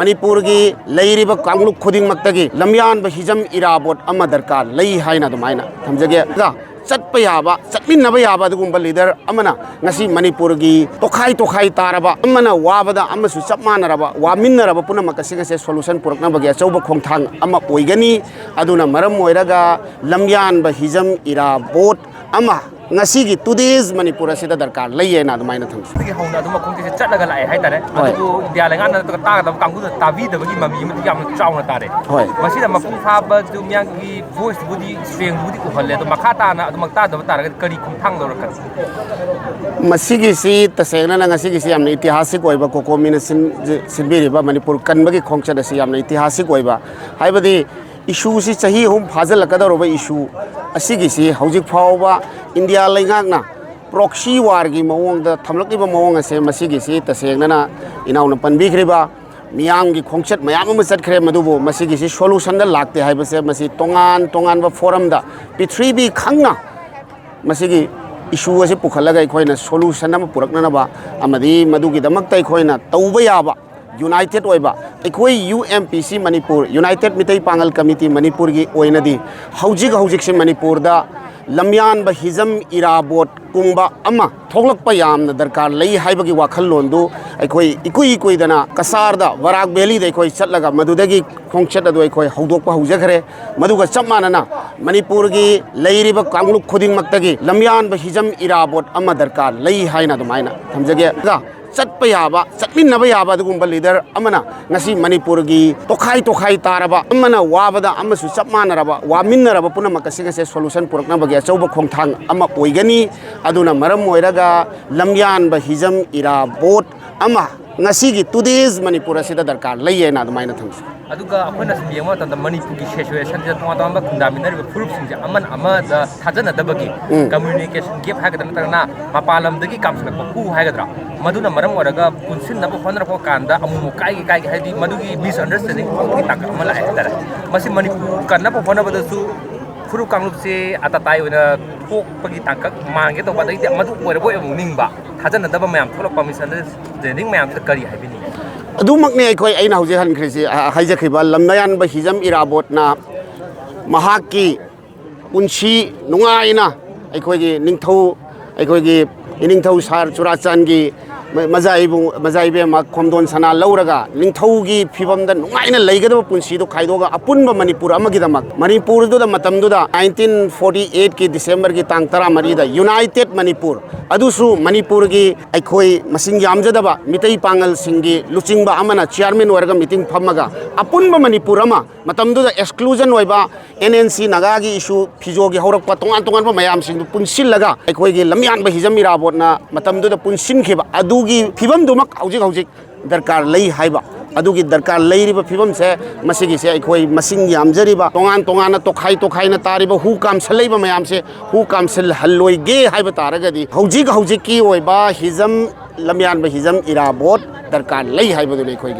मणिपुर की लेरिबा कांगलुप खुदिंगमक्तगी लमयान हिजम इराबोट अमा दरकार लई हाइना दुमाइना थमजगे चटप याबा चटमिन्नबा याबा दुगुंबा लीडर अमना ngasi मणिपुर की तोखाई तोखाई तारबा अमना वाबदा अमसु चप मानरबा वामिन्नरबा पुनमक सिंगसे सोल्यूशन पुरकनबगे अचौब खोंथांग अमा ओइगनी अदुना मरम ओइरगा लमयान हिजम इराबोट अमा ngasi की टुडेज मणिपुर असिदा दरकार लई ना दुमाइना थंग ꯁꯤꯒꯤ ꯍꯧꯅ ꯑꯗꯨꯝ ꯃꯈꯣꯡꯁꯦ ꯆꯠꯂꯒ ꯂꯥꯛꯑꯦ ꯍꯥꯏꯇꯥꯔꯦ ꯑꯗꯨꯕꯨ ꯏꯟꯗꯤꯌꯥ ꯂꯩꯉꯥꯛꯅ ꯇꯥꯒꯗꯕ ꯀꯥꯡꯕꯨꯅ ꯇꯥꯕꯤꯗꯕꯒꯤ ꯃꯃꯤ ꯑꯃꯗꯤ ꯌꯥꯝꯅ ꯆꯥꯎꯅ ꯇꯥꯔꯦ ꯃꯁꯤꯗ ꯃꯄꯨꯡ ꯐꯥꯕꯗꯨ ꯃꯤꯌꯥꯝꯒꯤ ꯚꯣꯏꯁꯇꯨꯕꯨꯗꯤ ꯁ꯭ꯇꯔꯦꯡꯗꯨꯕꯨꯗꯤ ꯎꯍꯜꯂꯦ ꯑꯗꯣ ꯃꯈꯥ ꯇꯥꯅ ꯑꯗꯨꯃꯛ ꯇꯥꯗꯕ ꯇꯥꯔꯒꯗꯤ ꯀꯔꯤ ꯈꯣꯡꯊꯥꯡ ꯂꯧꯔꯛꯀꯅꯤ मसीगिसी तसेंगना ngasi यामना ऐतिहासिक ओइबा कोकोमिना सिनबिरिबा मणिपुर कनबगी खोंगचद से यामना ऐतिहासिक ओइबा हाइबदी इशू से चाही हम फाजलकदरबा इशू असिगिसी हौजिक फावबा इंडिया लैंगाकना प्रॉक्सी वार की मौंग थमलक्लिबा मौंग असे मसीगिसी तसेंगना इनाउना पनबिख्रिबा मियाम की खोंगचत मयाम अमा चटख्रे मदुबो मसीगिसी सोल्यूशन दा लाक्ते हाइबसे मसी तोंगान तोंगानबा फोरम दा पृथ्वी खंगना मसीगी इशू असे पुखलगा अखोइना सोल्यूशन अमा पुरकनबा अमदी मदुगिदमक्ता अखोइना तौबा याबा यूनाइटेड ओइबा अखोइ यूएमपीसी मणिपुर यूनाइटेड मितै पांगल कमिटी मणिपुर की ओइनदी हौजिक से मणिपुर दा लमयान हिजम इराबोट कुंबा अमा थोलक्पा यामना दरकार लई हाइबगी वाखल्लोंदु अखोइ इकुइदना कसारदा वराक वैली दा अखोइ चटलगा मदुदगी खोंगचत अदु अखोइ हौदोकपा हौजखरे मदुगा चप मानना मणिपुर की लेरिबा कांगलुप खुदिंगमक्तगी लमयान हिजम इराबोट अमा दरकार लई हाइना दुमाइना थमजगे चटप याबा चटमिन्नबा याबा दुगुंबा लीडर अमना ngasi मणिपुर की तोखाई तारबा अमना वाबदा अमसु चप मानरबा वामिन्नरबा पुनमक सिंगसे सोल्यूशन पुरकनबगे अचौब खोंथांग अमा ओइगनी अदुना मरम ओइरगा लमयान हिजम इराबोट अमा ngasi की टुडेज मणिपुर असिदा दरकार लई ना दुमाइना थंग अदुगा अखोइना सम येंगो मतंदा मणिपुर की सिचुएशन जे तोंगा खुंदामिनरिबा फुरुपसिंजे अमन अमदा थाजनदबगी कम्युनिकेशन गेप हागदना नतरना मपालमदगी कामसनकपा हु हागदरा मदुना मरम ओरगा पुनसिनबा होनरपो कांदा अमुमु काई हाइदि मदुगी मिसअंडरस्टैंडिंग की ताक अमा लाए हाइदारे मसि मणिपुर कन्नबा होनबदसु फुरु कांगलुपसे अताताई ओइना थोकपगी तांकक मांगे तो बदई मदु ओरबो एमुनिंगबा थाजनदबा मयाम थोलक मिसअंडरस्टैंडिंग मयाम करी हाइबिनी अदुमकने अखोइ अइना हौजे हनख्रिसे हाइजखिबा लमयान हिजम इराबोटना महाकी पुंसी नुंगाइना अखोइगी निंगथौ अखोइगी इनिंगथौ सार चुराचानगी मजाइबे खोमदोन सना लौरगा निंगथौगी फिबमदा नुंगाइना लैगदब पुंसीदो खाइदोगा अपुनबा मणिपुर अमगिदमक मणिपुरदुदा मतमदुदा 1948 की दिसंबर की तांग 13 दा यूनाइटेड मणिपुर अदुसु मणिपुर की अखोइ मसिंग यामजदबा मितै पांगल सिंगी लुचिंगबा अमना चेयरमैन ओरगा मीटिंग फमगा अपुनबा मणिपुर अमा मतमदुदा एक्सक्लूजन ओइबा एनएनसी नगागी इशू फिजोगी हौरकपा तोंगान मयाम सिंगदु पुनसिलगा अखोइगी लमयान हिजम इराबोटना मतमदुदा पुनसिनखिबा अदुगी फिबमदुमक हौजिक दरकार लई हाइबा अदुगी दरकार लैरिबा फिबम से मसिगी से अखोइ मसिंग यामजरिबा तोंगान तोखाई तारिबा हु कामसलैबा मयाम से हु कामसल हल्लोइगे हाइबा तारगदी हौजिक की ओइबा हिजम लमयान हिजम इराबोट दरकार लई हाइबदुने अखोइ